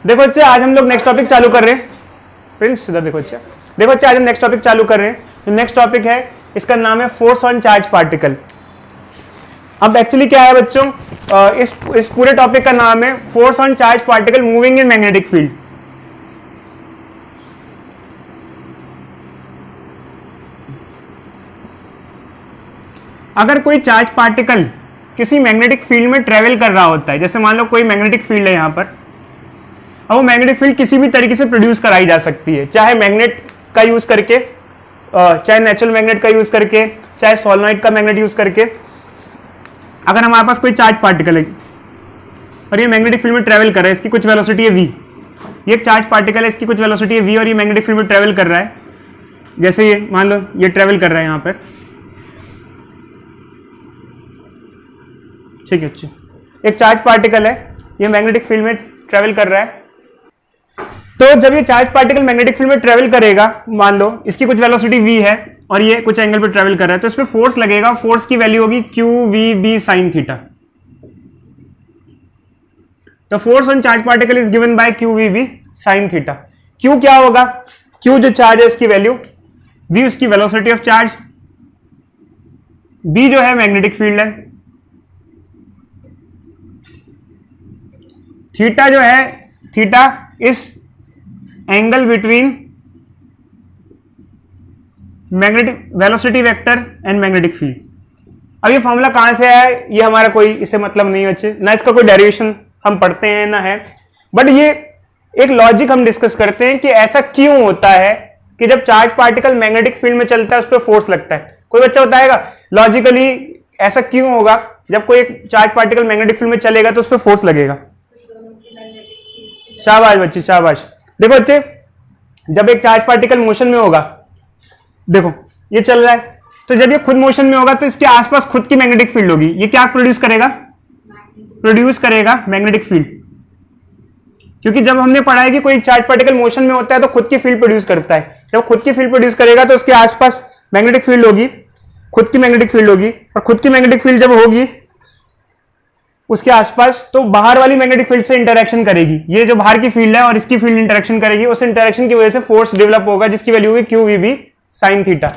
देखो बच्चे आज हम लोग नेक्स्ट टॉपिक चालू कर रहे हैं। प्रिंस इधर देखो बच्चे, देखो बच्चे आज हम नेक्स्ट टॉपिक चालू कर रहे हैं। जो नेक्स्ट टॉपिक है इसका नाम है फोर्स ऑन चार्ज पार्टिकल। अब एक्चुअली क्या है बच्चों, इस पूरे टॉपिक का नाम है force on charge particle moving in magnetic field. अगर कोई चार्ज पार्टिकल किसी मैग्नेटिक फील्ड में ट्रेवल कर रहा होता है, जैसे मान लो कोई मैग्नेटिक फील्ड है यहाँ पर, अब वो मैग्नेटिक फील्ड किसी भी तरीके से प्रोड्यूस कराई जा सकती है, चाहे मैग्नेट का यूज करके, चाहे नेचुरल मैग्नेट का यूज करके, चाहे सोलेनॉइड का मैग्नेट यूज करके। अगर हमारे पास कोई चार्ज पार्टिकल है और ये मैग्नेटिक फील्ड में ट्रेवल कर रहा है, इसकी कुछ वेलोसिटी है v, ये एक चार्ज पार्टिकल है, इसकी कुछ वेलोसिटी है v और ये मैग्नेटिक फील्ड में ट्रेवल कर रहा है। जैसे ये मान लो ये ट्रेवल कर रहा है यहाँ पर, ठीक है अच्छी, एक चार्ज पार्टिकल है, ये मैग्नेटिक फील्ड में ट्रेवल कर रहा है। तो जब ये चार्ज पार्टिकल मैग्नेटिक फील्ड में ट्रेवल करेगा, मान लो इसकी कुछ वेलोसिटी v है और ये कुछ एंगल पे ट्रेवल कर रहा है, तो इस पे फोर्स लगेगा। फोर्स की वैल्यू होगी q v b sin theta. तो force on charge particle is given by q v b sin theta. q क्या होगा, q जो चार्ज है उसकी वैल्यू, v उसकी वेलोसिटी ऑफ चार्ज, b जो है मैग्नेटिक फील्ड है, थीटा जो है, थीटा इस angle between magnetic velocity vector and magnetic field. अब ये फॉर्मूला कहां से आया है, ये हमारा कोई इससे मतलब नहीं बच्चे, ना इसका कोई डेरिवेशन हम पढ़ते हैं ना है, बट ये एक लॉजिक हम डिस्कस करते हैं कि ऐसा क्यों होता है कि जब चार्ज पार्टिकल मैग्नेटिक फील्ड में चलता है उस पर फोर्स लगता है। कोई बच्चा बताएगा लॉजिकली ऐसा क्यों होगा, जब कोई एक चार्ज पार्टिकल मैग्नेटिक फील्ड में चलेगा तो उस पर फोर्स लगेगा। शाबाश बच्चे शाबाश। देखो बच्चे, जब एक चार्ज पार्टिकल मोशन में होगा, देखो ये चल रहा है, तो जब ये खुद मोशन में होगा तो इसके आसपास खुद की मैग्नेटिक फील्ड होगी। ये क्या प्रोड्यूस करेगा, प्रोड्यूस करेगा मैग्नेटिक फील्ड। क्योंकि जब हमने पढ़ा है कि कोई चार्ज पार्टिकल मोशन में होता है तो खुद की फील्ड प्रोड्यूस करता है। जब खुद की फील्ड प्रोड्यूस करेगा तो उसके आसपास मैग्नेटिक फील्ड होगी, खुद की मैग्नेटिक फील्ड होगी, और खुद की मैग्नेटिक फील्ड जब होगी उसके आसपास, तो बाहर वाली मैग्नेटिक फील्ड से इंटरेक्शन करेगी। ये जो बाहर की फील्ड है और इसकी फील्ड इंटरेक्शन करेगी, उस इंटरेक्शन की वजह से फोर्स डेवलप होगा जिसकी वैल्यू होगी q v b sin theta.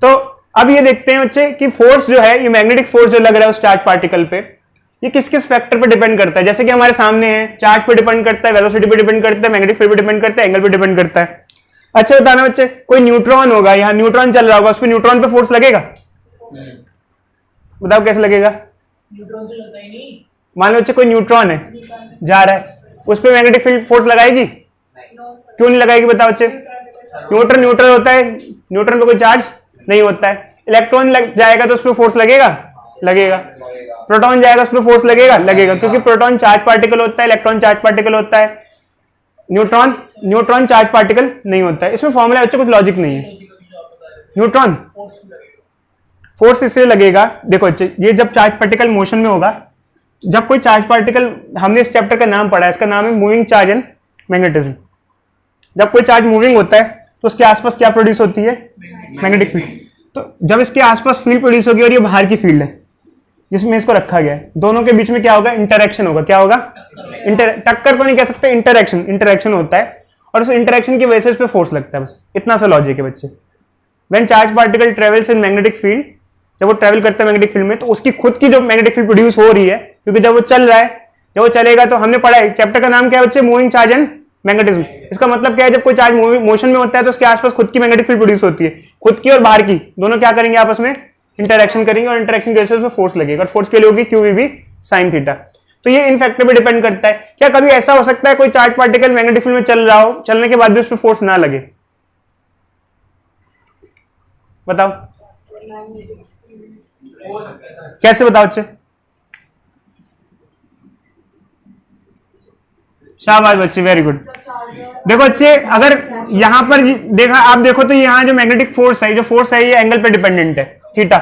तो अब ये देखते हैं बच्चे कि फोर्स जो है, ये मैग्नेटिक फोर्स जो लग रहा है उस चार्ज पार्टिकल पे, ये किस किस फैक्टर पे डिपेंड करता है। जैसे कि हमारे सामने है, चार्ज पे डिपेंड करता है, वेलोसिटी पे डिपेंड करता है, मैग्नेटिक फील्ड पे डिपेंड करता है, एंगल पे डिपेंड करता है। अच्छा बताना बच्चे, कोई न्यूट्रॉन होगा, यहाँ न्यूट्रॉन चल रहा होगा, उस पर न्यूट्रॉन पे फोर्स लगेगा? बताओ कैसे लगेगा? न्यूट्रॉन तो चलता ही नहीं। मान लो बच्चे कोई न्यूट्रॉन है, जा रहा है, उस पर मैग्नेटिक फील्ड फोर्स लगाएगी? क्यों नहीं लगाएगी बताओ बच्चे? न्यूट्रॉन न्यूट्रल होता है, न्यूट्रॉन पे कोई चार्ज नहीं होता है। इलेक्ट्रॉन जाएगा तो उस पर फोर्स लगेगा? लगेगा। प्रोटॉन जाएगा उस पर फोर्स लगेगा? लगेगा, क्योंकि प्रोटॉन चार्ज पार्टिकल होता है, इलेक्ट्रॉन चार्ज पार्टिकल होता है, न्यूट्रॉन चार्ज पार्टिकल नहीं होता है। इसमें फॉर्मूला बच्चे कुछ लॉजिक नहीं है। न्यूट्रॉन फोर्स इसलिए लगेगा, देखो बच्चे, ये जब चार्ज पार्टिकल मोशन में होगा, जब कोई चार्ज पार्टिकल, हमने इस चैप्टर का नाम पढ़ा है, इसका नाम है मूविंग चार्ज एंड मैग्नेटिज्म। जब कोई चार्ज मूविंग होता है तो उसके आसपास क्या प्रोड्यूस होती है? Magnetic field. तो जब इसके आसपास फील्ड प्रोड्यूस होगी और ये बाहर की फील्ड है जिसमें इसको रखा गया है, दोनों के बीच में क्या होगा? इंटरेक्शन होगा। क्या होगा? टक्कर तो नहीं कह सकते, इंटरेक्शन होता है, और उस इंटरेक्शन की वजह से इस पर फोर्स लगता है। बस इतना सा लॉजिक है बच्चे। When charge particle travels in magnetic field, जब वो ट्रेवल करता है मैग्नेटिक फील्ड में, तो उसकी खुद की जो मैग्नेटिक फील्ड प्रोड्यूस हो रही है, क्योंकि जब वो चल रहा है, जब वो चलेगा, तो हमने पढ़ा है, चैप्टर का नाम क्या है बच्चे? Moving charge and magnetism. इसका मतलब क्या है? जब कोई चार्ज मोशन में होता है तो उसके आसपास खुद की मैग्नेटिक फील्ड प्रोड्यूस होती है, खुद की और बाहर की, दोनों क्या करेंगे? आपस में इंटरेक्शन करेंगे, और इंटरेक्शन की वजह से उसमें फोर्स लगेगा, और फोर्स के लिए होगी q v b sin theta. तो ये इन फैक्टर पे डिपेंड करता है। क्या कभी ऐसा हो सकता है कोई चार्ज पार्टिकल मैग्नेटिक फील्ड में चल रहा हो, चलने के बाद भी उस पर फोर्स ना लगे? बताओ कैसे, बताओ बच्चे? शाबाश बच्चे, वेरी गुड। देखो बच्चे, अगर यहां पर देखा, आप देखो तो यहाँ जो मैग्नेटिक फोर्स है, जो फोर्स है, ये एंगल पे डिपेंडेंट है, थीटा।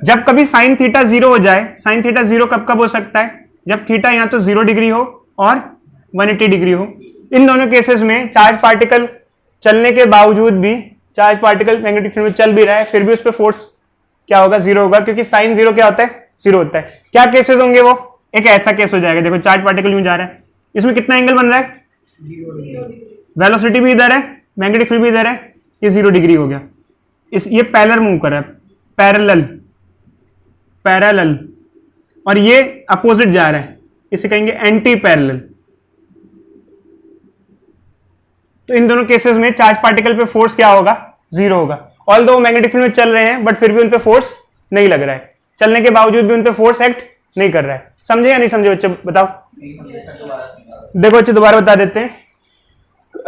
जब कभी साइन थीटा 0 हो जाए, साइन थीटा 0 कब कब हो सकता है? जब थीटा या तो 0 डिग्री हो और 180 डिग्री हो। इन दोनों केसेस में चार्ज पार्टिकल चलने के बावजूद भी, चार्ज पार्टिकल मैग्नेटिक फील्ड में चल भी रहा है, फिर भी उस पर फोर्स क्या होगा? 0 होगा, क्योंकि साइन 0 क्या होता है? 0 होता है। क्या केसेस होंगे वो? एक ऐसा केस हो जाएगा, देखो चार्ज पार्टिकल यूं जा रहा है, इसमें कितना एंगल बन रहा है? वेलोसिटी भी इधर है, मैग्नेटिक फील्ड भी इधर है, ये 0 डिग्री हो गया। ये पैरेलल मूव कर रहा है, पैरेलल, और ये अपोजिट जा रहा है, इसे कहेंगे एंटी पैरेलल। तो इन दोनों केसेस में चार्ज पार्टिकल पे फोर्स क्या होगा? 0 होगा। ऑल दो मैग्नेटिक फील्ड में चल रहे हैं बट फिर भी उन पे फोर्स नहीं लग रहा है, चलने के बावजूद भी उन पे फोर्स एक्ट नहीं कर रहा है। समझे या नहीं समझे बच्चे? बताओ। देखो बच्चे दोबारा बता देते हैं।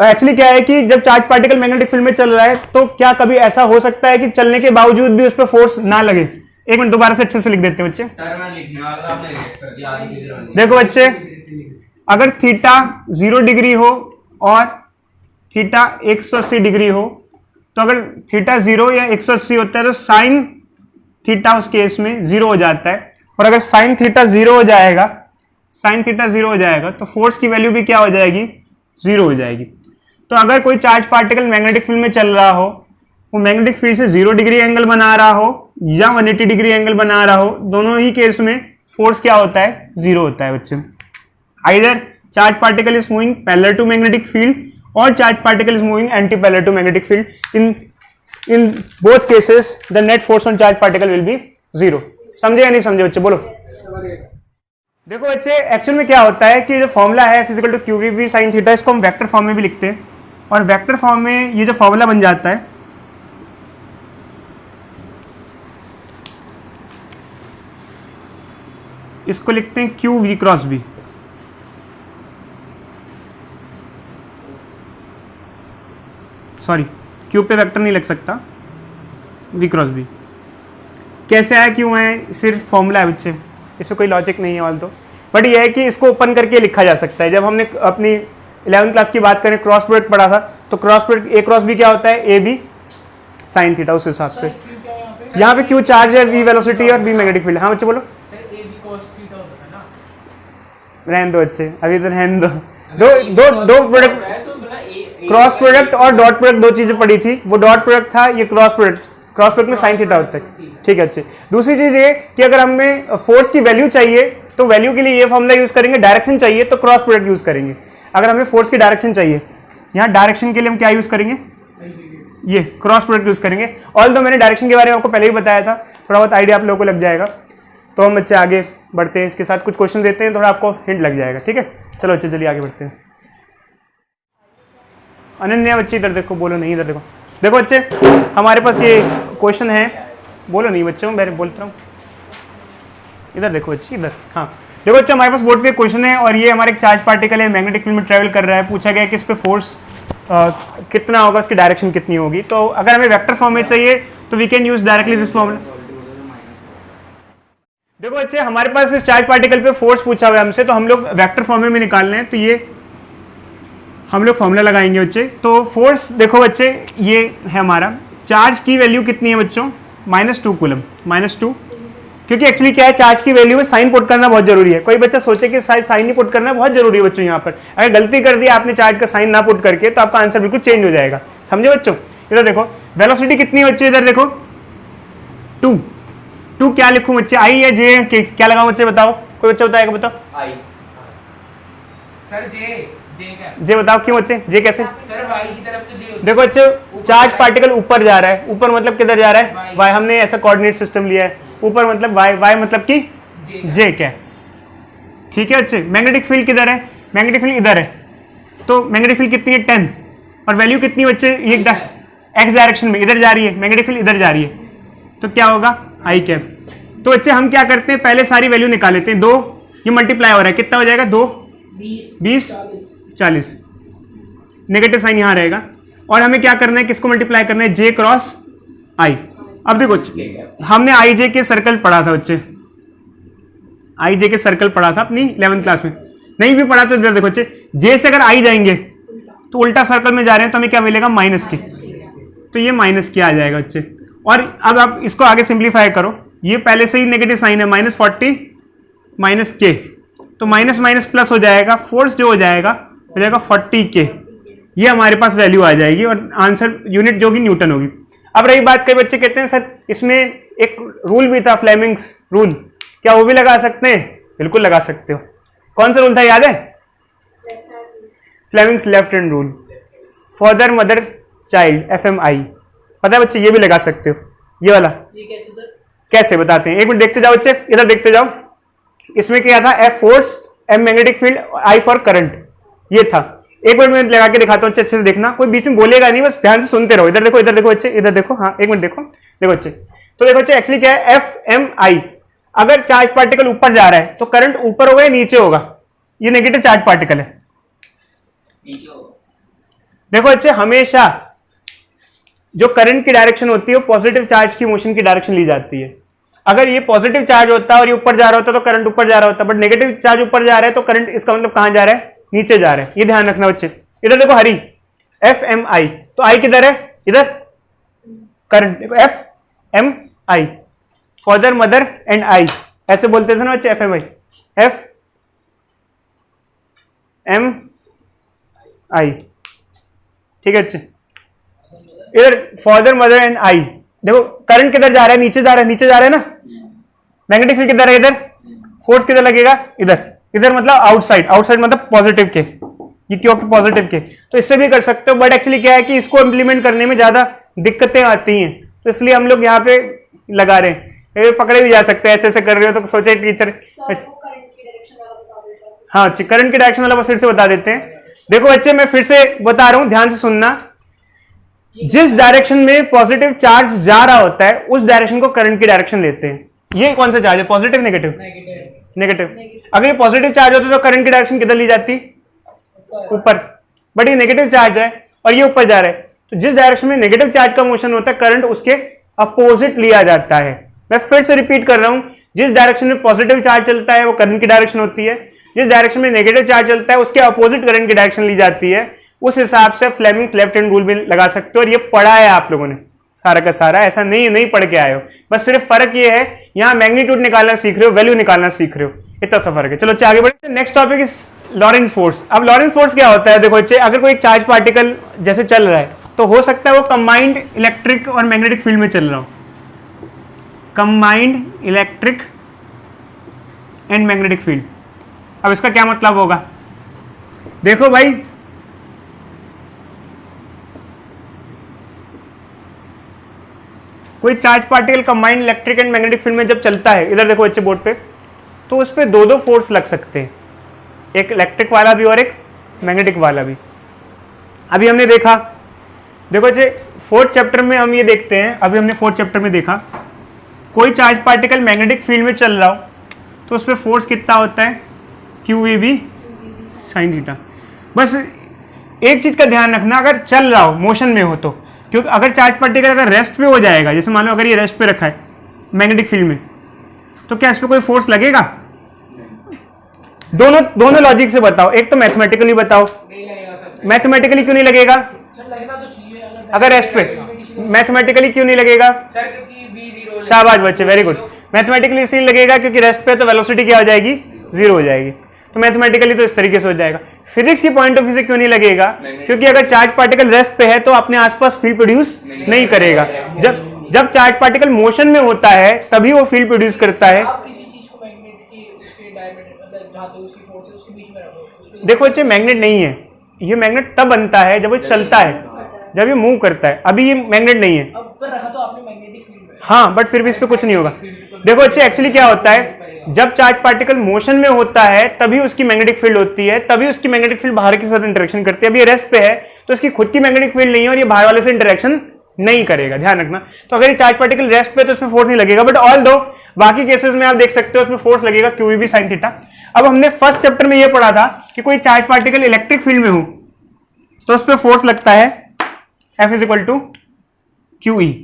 एक्चुअली क्या है कि जब चार्ज पार्टिकल मैग्नेटिक फील्ड में चल रहा है तो क्या कभी ऐसा हो सकता है कि चलने के बावजूद भी उस पर फोर्स ना लगे? एक मिनट दोबारा से अच्छे से लिख देते हैं बच्चे। देखो बच्चे, अगर थीटा 0 डिग्री हो और थीटा 180 डिग्री हो, तो अगर थीटा 0 या 180 होता है तो साइन थीटा उस केस में 0 हो जाता है, और अगर साइन थीटा 0 हो जाएगा, तो फोर्स की वैल्यू भी क्या हो जाएगी? 0 हो जाएगी। तो अगर कोई चार्ज पार्टिकल मैग्नेटिक फील्ड में चल रहा हो, वो मैग्नेटिक फील्ड से 0 डिग्री एंगल बना रहा हो या 180 डिग्री एंगल बना रहा हो, दोनों ही केस में फोर्स क्या होता है? 0 होता है बच्चे। Either charge particle is moving parallel to magnetic field और charge particle is moving anti parallel to magnetic field. In both cases the net force on charge particle will be 0। समझे या नहीं समझे बच्चे? बोलो। देखो बच्चे, एक्चुअल में क्या होता है कि जो फॉर्मूला है physical to q v B sine theta, इसको हम वेक्टर फॉर्म में भी लिखते हैं, और वेक्टर फॉर्म में ये जो फॉर्मूला बन जाता है, इसको लिखते हैं q v cross B. Sorry, q पे वेक्टर नहीं लिख सकता, वी क्रॉस बी। कैसे आया, क्यों है? सिर्फ फॉर्मूला है बच्चे, इसमें कोई लॉजिक नहीं है ऑल दो, बट ये है कि इसको ओपन करके लिखा जा सकता है। जब हमने अपनी 11th क्लास की बात करें, क्रॉस प्रोडक्ट पढ़ा था, तो cross product A cross B क्या होता है? A B sine theta. उस हिसाब से यहाँ पे क्यू चार्ज है, वी वेलोसिटी और बी मैग्नेटिक फील्ड। हाँ बच्चे बोलो। रहने दो बच्चे, अभी तो रहने दो। दो प्रोडक्ट, क्रॉस प्रोडक्ट और डॉट प्रोडक्ट, दो चीजें पढ़ी थी। वो डॉट प्रोडक्ट था, ये क्रॉस प्रोडक्ट में साइन थीटा होता है। ठीक है अच्छे। दूसरी चीज ये कि अगर हमें फोर्स की वैल्यू चाहिए तो वैल्यू के लिए ये फॉर्मूला यूज करेंगे, डायरेक्शन चाहिए तो क्रॉस प्रोडक्ट यूज करेंगे। अगर हमें फोर्स की डायरेक्शन चाहिए, यहाँ डायरेक्शन के लिए हम क्या यूज करेंगे? ये क्रॉस प्रोडक्ट यूज करेंगे। ऑल दो मैंने डायरेक्शन के बारे में आपको पहले ही बताया था, थोड़ा बहुत आइडिया आप लोगों को लग जाएगा। तो हम बच्चे आगे बढ़ते हैं, इसके साथ कुछ क्वेश्चन देते हैं, थोड़ा आपको हिंट लग जाएगा। ठीक है, चलो बच्चे चलिए आगे बढ़ते हैं। अनन्या बच्चे इधर देखो, बोलो नहीं, इधर देखो। देखो बच्चे, हमारे पास ये क्वेश्चन है, बोलो नहीं बच्चों, मैं बोलता हूँ, इधर देखो बच्चे, इधर। हाँ देखो बच्चे, हमारे पास बोर्ड पे क्वेश्चन है और ये हमारे एक चार्ज पार्टिकल है, मैग्नेटिक फील्ड में ट्रैवल कर रहा है। पूछा गया है कि इस पे फोर्स कितना होगा, उसकी डायरेक्शन कितनी होगी। तो अगर हमें वेक्टर फॉर्म में चाहिए तो we can use directly this formula. देखो बच्चे, हमारे पास इस चार्ज पार्टिकल पे फोर्स पूछा हुआ है हमसे, तो हम लोग वेक्टर फॉर्म में निकालना है, तो ये हम लोग फॉर्मूला लगाएंगे बच्चे। तो फोर्स देखो बच्चे, ये है हमारा चार्ज की वैल्यू कितनी है बच्चों? -2 कूलम, -2। क्योंकि एक्चुअली क्या है, चार्ज की वैल्यू में साइन पुट करना बहुत जरूरी है। कोई बच्चा सोचे कि साइन नहीं पुट करना बहुत जरूरी है बच्चों। यहाँ पर अगर गलती कर दी आपने चार्ज का साइन ना पुट करके, तो आपका आंसर बिल्कुल चेंज हो जाएगा। समझे बच्चों? इधर देखो, वेलोसिटी कितनी है बच्चे? इधर देखो 2 क्या लिखूं बच्चे? आई या जे, क्या लगाऊं बच्चे? बताओ, कोई बच्चा बताएगा? बताओ। आई सर, जे बताओ क्यों बच्चे? जे कैसे? सर वाई की तरफ तो जे। देखो बच्चे, चार्ज पार्टिकल ऊपर जा रहा है, ऊपर मतलब किधर जा रहा है? वाई। हमने ऐसा कोऑर्डिनेट सिस्टम लिया है, ऊपर मतलब वाई, वाई मतलब कि जे क्या? ठीक है बच्चे। मैग्नेटिक फील्ड किधर है? मैग्नेटिक फील्ड इधर है, तो मैग्नेटिक फील्ड कितनी है? 10। और वैल्यू कितनी बच्चे? ये एक्स डायरेक्शन में इधर जा रही है, मैग्नेटिक फील्ड इधर जा रही है, तो क्या होगा? आई कैप। तो बच्चे हम क्या करते हैं, पहले सारी वैल्यू निकाल लेते हैं। 2 ये मल्टीप्लाई हो रहा है, कितना हो जाएगा? 2 20 40। नेगेटिव साइन यहां रहेगा। और हमें क्या करना है, किसको मल्टीप्लाई करना है? जे क्रॉस आई। अब देखो हमने आई जे के सर्कल पढ़ा था बच्चे, आई जे के सर्कल पढ़ा था अपनी 11th क्लास में। नहीं भी पढ़ा तो देखो बच्चे, जे से अगर आई जाएंगे तो उल्टा सर्कल में जा रहे हैं, तो हमें क्या मिलेगा? माइनस के। तो ये माइनस के आ जाएगा बच्चे। और अब आप इसको आगे सिंप्लीफाई करो, ये पहले से ही नेगेटिव साइन है, -40 माइनस के, तो माइनस माइनस प्लस हो जाएगा, फोर्स जो हो जाएगा 40 के। ये हमारे पास वैल्यू आ जाएगी और आंसर यूनिट जो कि न्यूटन होगी। अब रही बात, कई बच्चे कहते हैं सर इसमें एक रूल भी था, फ्लेमिंग्स रूल, क्या वो भी लगा सकते हैं? बिल्कुल लगा सकते हो। कौन सा रूल था, याद है? Fleming's left hand rule, father mother child FMI, पता है बच्चे, ये भी लगा सकते हो ये वाला। ये कैसे सर? कैसे बताते हैं, एक मिनट देखते जाओ बच्चे, इधर देखते जाओ। इसमें क्या था, F force, M magnetic field, I for current, ये था। एक मिनट मैं लगा के दिखाता हूँ अच्छे से देखना, कोई बीच में बोलेगा नहीं, बस ध्यान से सुनते रहो। इधर देखो बच्चे, इधर देखो, हाँ एक मिनट देखो बच्चे। तो देखो बच्चे एक्चुअली क्या है, FMI, अगर चार्ज पार्टिकल ऊपर जा रहा है तो करंट ऊपर होगा या नीचे होगा? ये नेगेटिव चार्ज पार्टिकल है, नीचे होगा। देखो बच्चे हमेशा जो करंट की डायरेक्शन होती है वो पॉजिटिव चार्ज की मोशन की डायरेक्शन ली जाती है। अगर ये पॉजिटिव चार्ज होता है और ये ऊपर जा रहा होता तो करंट ऊपर जा रहा होता, बट नेगेटिव चार्ज ऊपर जा रहा है तो करंट, इसका मतलब कहां जा रहा है, नीचे जा रहा है। ये ध्यान रखना बच्चे। इधर देखो हरी, FMI, तो आई किधर है, इधर करंट, देखो FMI, father mother and I, ऐसे बोलते थे ना बच्चे, FMI, FMI, ठीक है बच्चे। इधर फादर मदर एंड आई, देखो करंट किधर जा रहा है, नीचे जा रहा है, नीचे जा रहा है ना। मैग्नेटिक फील्ड किधर है, इधर। फोर्स किधर लगेगा, इधर। इधर मतलब आउटसाइड, आउटसाइड मतलब पॉजिटिव के, ये क्यों कि पॉजिटिव के, तो इससे भी कर सकते हो। बट एक्चुअली क्या है कि इसको इंप्लीमेंट करने में ज्यादा दिक्कतें आती हैं, तो इसलिए हम लोग यहाँ पे लगा रहे हैं। ये पकड़े भी जा सकते हैं, ऐसे ऐसे कर रहे हो तो सोचे टीचर, हाँ करंट की डायरेक्शन वाला बस फिर से बता देते हैं। देखो बच्चे मैं फिर से बता रहा हूं, ध्यान से सुनना। जिस डायरेक्शन में पॉजिटिव चार्ज जा रहा होता है उस डायरेक्शन को करंट की डायरेक्शन लेते हैं। ये कौन सा चार्ज है, पॉजिटिव नेगेटिव? नेगेटिव। अगर ये पॉजिटिव चार्ज होता तो करंट की डायरेक्शन किधर ली जाती, ऊपर। बट ये नेगेटिव चार्ज है और ये ऊपर जा रहा है, तो जिस डायरेक्शन में नेगेटिव चार्ज का मोशन होता है करंट उसके अपोजिट लिया जाता है। मैं फिर से रिपीट कर रहा हूं, जिस डायरेक्शन में पॉजिटिव चार्ज चलता है वो करंट की डायरेक्शन होती है, जिस डायरेक्शन में नेगेटिव चार्ज चलता है उसके अपोजिट करंट की डायरेक्शन ली जाती है। उस हिसाब से फ्लेमिंग्स लेफ्ट हैंड रूल भी लगा सकते हो। और ये पढ़ा है आप लोगों ने सारा का सारा, ऐसा नहीं पढ़ के आए हो, बस सिर्फ फर्क ये है यहाँ मैग्नीट्यूड निकालना सीख रहे हो, वैल्यू निकालना सीख रहे हो, इतना सा फर्क है। चलो आगे बढ़े। Next topic is Lawrence force. अब लॉरेंस फोर्स क्या होता है, देखो बच्चे, अगर कोई चार्ज पार्टिकल जैसे चल रहा है तो हो सकता है वो कंबाइंड इलेक्ट्रिक और मैग्नेटिक फील्ड में चल रहा हो, combined electric and magnetic field. अब इसका क्या मतलब होगा, देखो भाई, कोई charge particle combined electric and magnetic field में जब चलता है, इधर देखो बच्चे बोर्ड पे, तो उस पर दो फोर्स लग सकते हैं, एक इलेक्ट्रिक वाला भी और एक मैग्नेटिक वाला भी। अभी हमने देखा, देखो बच्चे फोर्थ चैप्टर में हम ये देखते हैं, अभी हमने फोर्थ चैप्टर में देखा कोई चार्ज पार्टिकल मैग्नेटिक फील्ड में चल रहा हो तो उस पर फोर्स कितना होता है, QEB साइन थीटा। बस एक चीज का ध्यान रखना, अगर चल रहा हो मोशन में हो तो, क्योंकि अगर चार्ज पार्टिकल अगर रेस्ट पे हो जाएगा, जैसे मान लो अगर ये रेस्ट पे रखा है मैग्नेटिक फील्ड में, तो क्या इस पर कोई फोर्स लगेगा? दोनों लॉजिक से बताओ, एक तो मैथमेटिकली बताओ। नहीं लगेगा सर। मैथमेटिकली क्यों नहीं लगेगा? सर लगना तो चाहिए अगर रेस्ट पे, मैथमेटिकली क्यों नहीं लगेगा? सर क्योंकि V0। शाबाश बच्चे, वेरी गुड। मैथमेटिकली इसलिए लगेगा क्योंकि रेस्ट पे तो वेलोसिटी क्या हो जाएगी, 0 हो जाएगी, तो मैथमेटिकली तो इस तरीके से हो जाएगा। फिजिक्स की पॉइंट ऑफ व्यू से क्यों नहीं लगेगा? क्योंकि अगर चार्ज पार्टिकल रेस्ट पे है तो अपने आसपास फील्ड प्रोड्यूस नहीं करेगा। जब चार्ज पार्टिकल मोशन में होता है तभी वो फील्ड प्रोड्यूस करता है। आप किसी चीज को मैग्नेट की उसके डायमीटर मतलब जहां तक उसकी फोर्स है उसके बीच में रखो, उसमें देखो बच्चे मैग्नेट नहीं है, ये मैग्नेट तब बनता है जब वो चलता है, जब ये मूव करता है। अभी ये मैग्नेट नहीं है, अब कर रखा तो आपने मैग्नेटिक फील्ड में। हाँ, बट फिर भी इस पे कुछ नहीं होगा। देखो बच्चे एक्चुअली क्या होता है, जब चार्ज पार्टिकल मोशन में होता है तभी उसकी मैग्नेटिक फील्ड होती है, तभी उसकी मैग्नेटिक फील्ड बाहर के साथ इंटरेक्शन करती है। अभी ये रेस्ट पे है तो इसकी खुद की मैग्नेटिक फील्ड नहीं है और ये बाहर वाले से इंटरेक्शन नहीं करेगा, ध्यान रखना। तो अगर ये चार्ज पार्टिकल रेस्ट पे तो उसमें फोर्स नहीं लगेगा, बट ऑल दो बाकी केसेस में आप देख सकते हो उसमें फोर्स लगेगा, QEB साइन थीटा। अब हमने फर्स्ट चैप्टर में ये पढ़ा था कि कोई चार्ज पार्टिकल इलेक्ट्रिक फील्ड में हो तो उस पर फोर्स लगता है F = QE।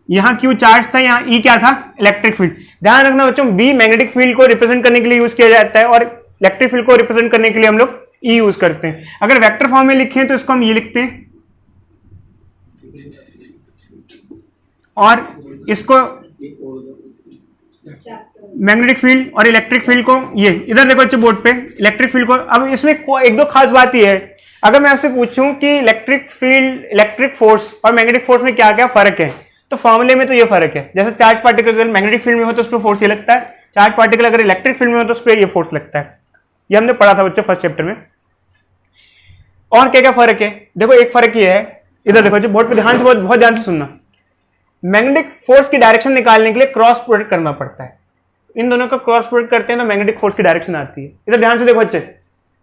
यहां Q चार्ज था, यहां E क्या था, इलेक्ट्रिक फील्ड। ध्यान रखना बच्चों, B मैग्नेटिक फील्ड को रिप्रेजेंट करने के लिए यूज किया जाता है और इलेक्ट्रिक फील्ड को रिप्रेजेंट करने के लिए हम लोग E यूज करते हैं। अगर वेक्टर फॉर्म में लिखें तो इसको हम ये लिखते हैं और इसको मैग्नेटिक फील्ड और इलेक्ट्रिक फील्ड को ये इधर देखो बच्चे बोर्ड पे इलेक्ट्रिक फील्ड को। अब इसमें एक दो खास बात ये है, अगर मैं आपसे पूछूं कि इलेक्ट्रिक फील्ड, इलेक्ट्रिक फोर्स और मैग्नेटिक फोर्स में क्या क्या फर्क है, तो फॉर्मूले में तो ये फर्क है। जैसे चार्ज पार्टिकल अगर मैग्नेटिक फील्ड में हो तो उस पर फोर्स ये लगता है, चार्ज पार्टिकल अगर इलेक्ट्रिक फील्ड में हो तो उस पर ये फोर्स लगता है। ये हमने पढ़ा था बच्चों फर्स्ट चैप्टर में। और क्या क्या फर्क है, देखो एक फर्क ये है, इधर देखो जी बोर्ड पे ध्यान से, बहुत ध्यान से सुनना। मैग्नेटिक फोर्स की डायरेक्शन निकालने के लिए क्रॉस प्रोडक्ट करना पड़ता है। इन दोनों का क्रॉस प्रोडक्ट करते हैं तो मैग्नेटिक फोर्स की डायरेक्शन आती है। इधर ध्यान से देखो बच्चे,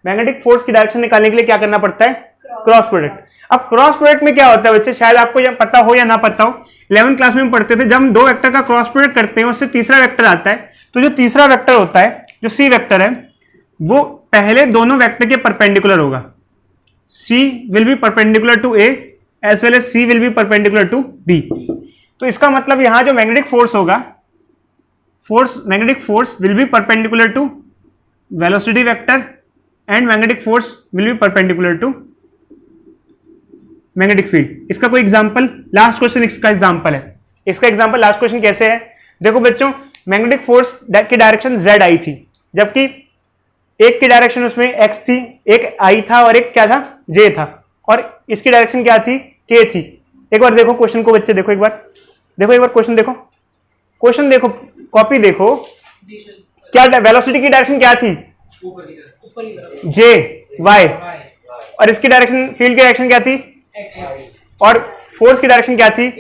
मैग्नेटिक फोर्स की डायरेक्शन निकालने के लिए क्या करना पड़ता है, क्रॉस प्रोडक्ट। अब क्रॉस प्रोडक्ट में क्या होता है बच्चे, शायद आपको यह पता हो या ना पता हो, 11th क्लास में पढ़ते थे, जब हम दो वेक्टर का क्रॉस प्रोडक्ट करते हैं उससे तीसरा वेक्टर आता है, तो जो तीसरा वेक्टर होता है, जो सी वेक्टर है, वो पहले दोनों वेक्टर के परपेंडिकुलर होगा। C will be perpendicular to A as well as C will be perpendicular to B. तो इसका मतलब यहां जो मैग्नेटिक फोर्स होगा, magnetic force will be perpendicular to velocity vector and magnetic force will be perpendicular to magnetic field. इसका कोई example, last question इसका example है। इसका एग्जांपल लास्ट क्वेश्चन कैसे है, देखो बच्चों, मैग्नेटिक फोर्स की डायरेक्शन z आई थी, जबकि एक की डायरेक्शन उसमें x थी, एक i था और एक क्या था, j था, और इसकी डायरेक्शन क्या थी, k थी। एक बार देखो क्वेश्चन को बच्चे, देखो एक बार क्वेश्चन देखो, कॉपी देखो, क्या वेलोसिटी की डायरेक्शन क्या थी, j y, और इसकी डायरेक्शन, फील्ड की डायरेक्शन क्या थी, और फोर्स की डायरेक्शन क्या थी,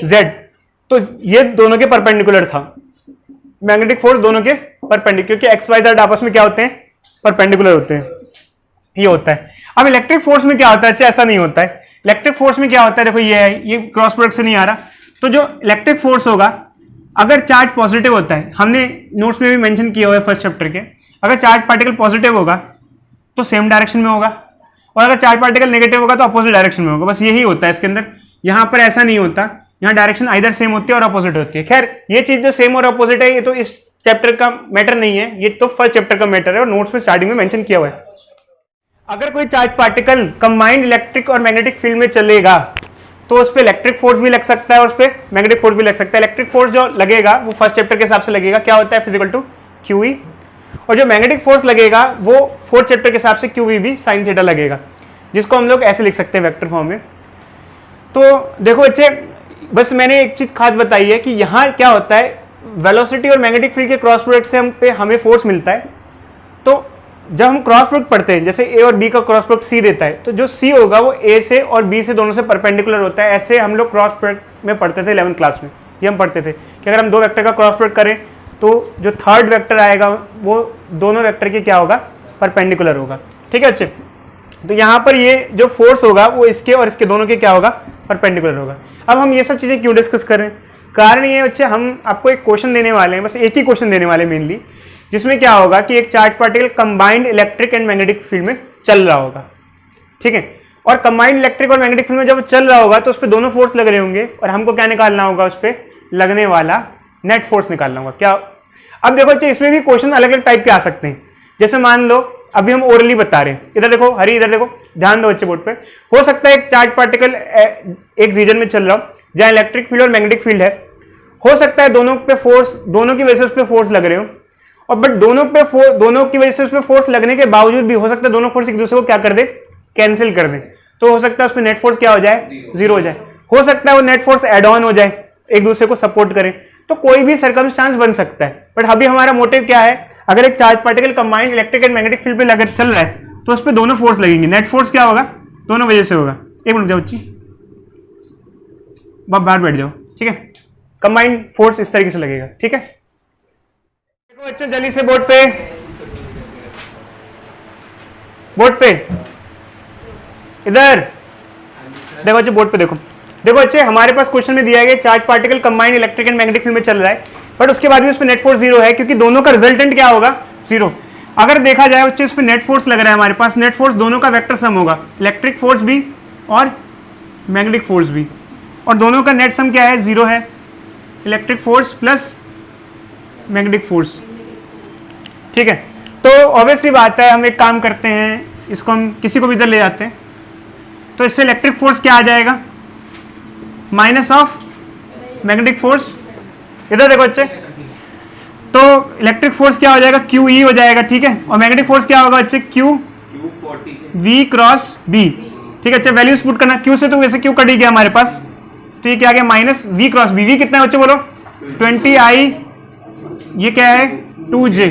z। तो ये दोनों के परपेंडिकुलर था, मैग्नेटिक फोर्स दोनों के परपेंडिकुलर, क्योंकि एक्स वाई जेड आपस में क्या होते हैं, परपेंडिकुलर होते हैं, ये होता है। अब इलेक्ट्रिक फोर्स में क्या होता है, अच्छा ऐसा नहीं होता है। इलेक्ट्रिक फोर्स में क्या होता है, देखो ये है, ये क्रॉस प्रोडक्ट से नहीं आ रहा, तो जो इलेक्ट्रिक फोर्स होगा, अगर चार्ज पॉजिटिव होता है, हमने नोट्स में भी मेंशन किया हुआ है फर्स्ट चैप्टर के, अगर चार्ज पार्टिकल पॉजिटिव होगा तो सेम डायरेक्शन में होगा, और अगर चार्ज पार्टिकल नेगेटिव होगा तो अपोजिट डायरेक्शन में होगा। बस यही होता है इसके अंदर, यहाँ पर ऐसा नहीं होता, यहाँ डायरेक्शन आइदर सेम होती है और अपोजिट होती है। खैर ये चीज जो सेम और अपोजिट है, ये तो इस चैप्टर का मैटर नहीं है, ये तो फर्स्ट चैप्टर का मैटर है और नोट्स में स्टार्टिंग में मेंशन किया हुआ है। अगर कोई चार्ज पार्टिकल कंबाइंड इलेक्ट्रिक और मैग्नेटिक फील्ड में चलेगा तो उस पर इलेक्ट्रिक फोर्स भी लग सकता है और उस पर मैग्नेटिक फोर्स भी लग सकता है। इलेक्ट्रिक फोर्स जो लगेगा वो फर्स्ट चैप्टर के हिसाब से लगेगा, क्या होता है, फिजिकल टू QE, और जो मैग्नेटिक फोर्स लगेगा वो फोर्थ चैप्टर के हिसाब से QE भी साइन थीटा लगेगा, जिसको हम लोग ऐसे लिख सकते हैं वेक्टर फॉर्म में। तो देखो बच्चे, बस मैंने एक चीज खास बताई है कि यहाँ क्या होता है, वेलोसिटी और मैग्नेटिक फील्ड के क्रॉस प्रोडक्ट से हमें फोर्स मिलता है। तो जब हम क्रॉस प्रोडक्ट पढ़ते हैं, जैसे ए और बी का क्रॉस प्रोडक्ट सी देता है, तो जो सी होगा वो ए से और बी से दोनों से परपेंडिकुलर होता है। ऐसे हम लोग क्रॉस प्रोडक्ट में पढ़ते थे 11th क्लास में, ये हम पढ़ते थे कि अगर हम दो वेक्टर का क्रॉस प्रोडक्ट करें तो जो थर्ड वेक्टर आएगा वो दोनों वेक्टर के क्या होगा, परपेंडिकुलर होगा। ठीक है बच्चे, तो यहाँ पर ये जो फोर्स होगा वो इसके और इसके दोनों के क्या होगा, परपेंडिकुलर होगा। अब हम ये सब चीज़ें क्यों डिस्कस करें, कारण ये बच्चे, हम आपको एक क्वेश्चन देने वाले हैं, बस एक ही क्वेश्चन देने वाले हैं मेनली, जिसमें क्या होगा कि एक charge particle combined electric and magnetic field में चल रहा होगा। ठीक है, और कंबाइंड इलेक्ट्रिक और मैग्नेटिक फील्ड में जब चल रहा होगा तो उस पर दोनों फोर्स लग रहे होंगे और हमको क्या निकालना होगा, उस पर लगने वाला नेट फोर्स निकालना होगा। क्या, अब देखो बच्चे, इसमें भी क्वेश्चन अलग अलग टाइप के आ सकते हैं। जैसे मान लो अभी हम ओरली बता रहे हैं, इधर देखो हरी, इधर देखो, ध्यान दो बच्चे बोर्ड पे। हो सकता है एक चार्ज पार्टिकल एक रीजन में चल रहा हो जहाँ इलेक्ट्रिक फील्ड और मैग्नेटिक फील्ड है, हो सकता है दोनों पे फोर्स, दोनों की वजह से उस पर फोर्स लग रहे हो, और बट दोनों की वजह से उस पर फोर्स लगने के बावजूद भी हो सकता है दोनों फोर्स एक दूसरे को क्या कर दे, कैंसिल कर दे। तो हो सकता है उसमें नेट फोर्स क्या हो जाए, जीरो हो जाए। हो सकता है वो नेट फोर्स एड ऑन हो जाए, एक दूसरे को सपोर्ट करें। तो कोई भी सर्कमस्टांस बन सकता है, बट अभी हमारा मोटिव क्या है, अगर एक charge particle combined electric and magnetic field पे लगा चल रहा है तो उस पर दोनों फोर्स लगेंगे, नेट फोर्स क्या होगा, दोनों वजह से होगा। एक मिनट जाओ बच्ची, बाहर बैठ जाओ। ठीक है, कंबाइंड फोर्स इस तरीके से लगेगा। ठीक है, देखो बच्चों जल्दी से बोर्ड पे इधर देखो बच्चे, बोर्ड पे देखो बच्चे, हमारे पास क्वेश्चन में दिया गया charge particle combined electric and magnetic field में चल रहा है, बट उसके बाद भी उस पर नेट फोर्स जीरो है, क्योंकि दोनों का रिजल्टेंट क्या होगा, जीरो। अगर देखा जाए बच्चे, इस पर नेट फोर्स लग रहा है हमारे पास, नेट फोर्स दोनों का वेक्टर सम होगा, इलेक्ट्रिक फोर्स भी और मैग्नेटिक फोर्स भी, और दोनों का नेट सम क्या है, जीरो है, electric force plus magnetic force. ठीक है, तो ऑब्वियसली बात है, हम एक काम करते हैं, इसको हम किसी को भी इधर ले जाते हैं, तो इससे इलेक्ट्रिक फोर्स क्या आ जाएगा, माइनस ऑफ मैग्नेटिक फोर्स। इधर देखो बच्चे, तो इलेक्ट्रिक फोर्स क्या हो जाएगा, QE हो जाएगा। ठीक है, और मैग्नेटिक फोर्स क्या होगा बच्चे, V क्रॉस B। ठीक है, अच्छा वैल्यूज पुट करना, Q से तो वैसे Q कट ही गया हमारे पास, तो ये क्या आ गया, minus V cross B। V कितना है बच्चे बोलो, 20I, ये क्या है 2J।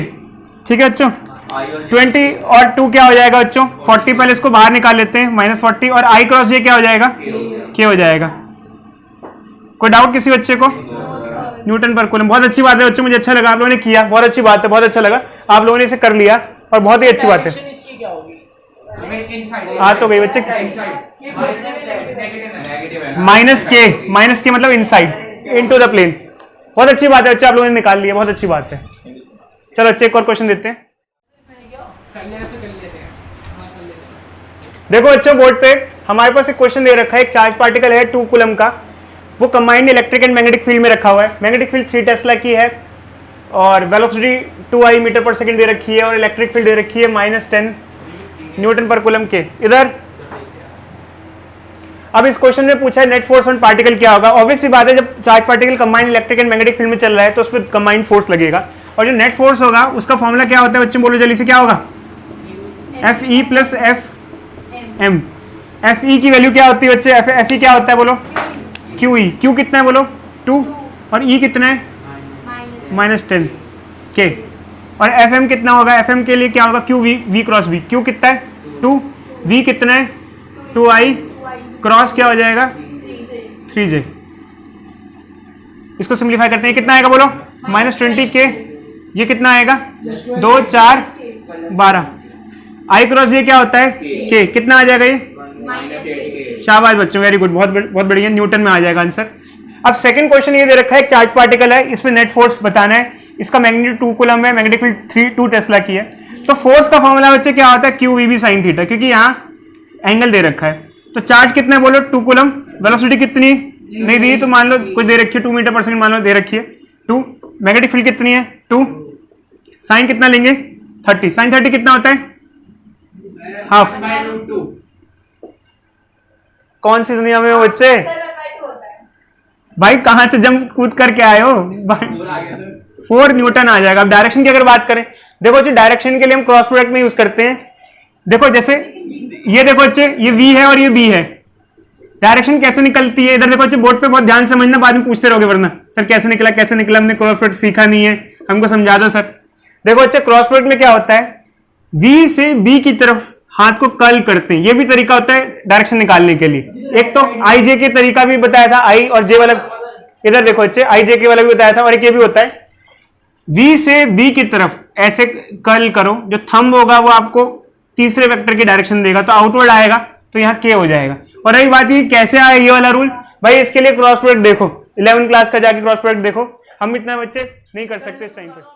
ठीक है बच्चों, 20 और 2 क्या हो जाएगा बच्चों? 40। पहले इसको बाहर निकाल लेते हैं, -40 और I क्रॉस J क्या हो जाएगा? K हो जाएगा। कोई डाउट किसी बच्चे को? न्यूटन पर कूलम। बहुत अच्छी बात है बच्चों, मुझे अच्छा लगा आप लोगों ने किया, बहुत अच्छी बात है, बहुत अच्छा लगा आप लोगों ने इसे कर लिया और बहुत ही अच्छी बात है। डायरेक्शन इसकी क्या होगी? आ तो गई बच्चे, माइनस के मतलब इनसाइड इनटू द प्लेन। बहुत अच्छी बात है बच्चे, आप लोगों ने निकाल लिया, बहुत अच्छी बात है। चलो बच्चे एक और क्वेश्चन देते हैं। कर लेते हैं। हाँ, कर लेते हैं। देखो बच्चों बोर्ड पे हमारे पास एक क्वेश्चन दे रखा है, एक चार्ज पार्टिकल है 2 कूलम का, वो combined electric and magnetic field में रखा हुआ है। मैग्नेटिक फील्ड 3 टेस्ला की है और वेलोसिटी 2I मीटर पर सेकंड दे रखी है और इलेक्ट्रिक फील्ड दे रखी है -10 न्यूटन पर कूलम के। इधर अब इस क्वेश्चन में पूछा है नेट फोर्स ऑन पार्टिकल क्या होगा। ऑब्वियसली बात है, जब charge particle combined electric and magnetic field में चल रहा है तो उस पर कंबाइंड फोर्स लगेगा और जो नेट फोर्स होगा उसका फॉर्मूला क्या होता है बच्चों? बोलो जल्दी से, क्या होगा? FE + FM। FE की वैल्यू क्या होती है बच्चे? FE क्या होता है बोलो? QE। Q कितना है बोलो? 2 और E कितना है? -10 K। और FM कितना होगा? FM के लिए क्या होगा? QV, V cross V। Q कितना है? 2। V कितना है? 2I क्रॉस क्या हो जाएगा? 3J। इसको सिंप्लीफाई करते हैं, कितना आएगा बोलो? -20 K। ये कितना आएगा? 2 4 12। I क्रॉस ये क्या होता है? K। कितना आ जाएगा ये? शाबाश बच्चों, वेरी गुड, बहुत बढ़िया, न्यूटन में आ जाएगा आंसर। अब सेकंड क्वेश्चन ये दे रखा है, एक चार्ज पार्टिकल है, इसमें नेट फोर्स बताना है, इसका मैग्नीट्यूड 2 कूलम है, मैग्नेटिक फील्ड 2 टेस्ला की है। तो फोर्स का फॉर्मूला बच्चे क्या होता है? QEB sin थीटा, क्योंकि यहाँ एंगल दे रखा है। तो चार्ज कितना है बोलो? 2 कूलम। वेलोसिटी कितनी नहीं दी तो मान लो कुछ दे रखी है, 2 मीटर पर सेकंड मान लो दे रखी है 2। मैग्नेटिक फील्ड कितनी है? 2। साइन कितना लेंगे? 30। साइन 30 कितना होता है? हाफ। कौन सी दुनिया में हो बच्चे? भाई कहां से जंप कूद करके आए हो? 4 न्यूटन आ जाएगा। अब डायरेक्शन की अगर बात करें, देखो जी डायरेक्शन के लिए हम क्रॉस प्रोडक्ट में यूज करते हैं। देखो जैसे ये देखो बच्चे, ये V है और ये B है, डायरेक्शन कैसे निकलती है? इधर देखो बच्चे, बोर्ड पे बहुत ध्यान से समझना, बाद में पूछते रहोगे वरना सर कैसे निकला कैसे निकला, हमने क्रॉस प्रोडक्ट सीखा नहीं है, हमको समझा दो सर। देखो बच्चे क्रॉस प्रोडक्ट में क्या होता है? V से B की तरफ हाथ को कर्ल करते हैं, ये भी तरीका होता है डायरेक्शन निकालने के लिए। एक तो IJ के तरीका भी बताया था, I और J वाला, इधर देखो बच्चे IJ के वाला भी बताया था, और एक ये भी होता है V से B की तरफ ऐसे कर्ल करो, जो थंब होगा वो आपको तीसरे वेक्टर की डायरेक्शन देगा, तो आउटवर्ड आएगा, तो यहाँ K हो जाएगा। और रही बात ये कैसे आया ये वाला रूल, भाई इसके लिए क्रॉस प्रोडक्ट देखो, 11 क्लास का जाके क्रॉस प्रोडक्ट देखो, हम इतना बच्चे नहीं कर सकते इस टाइम पे।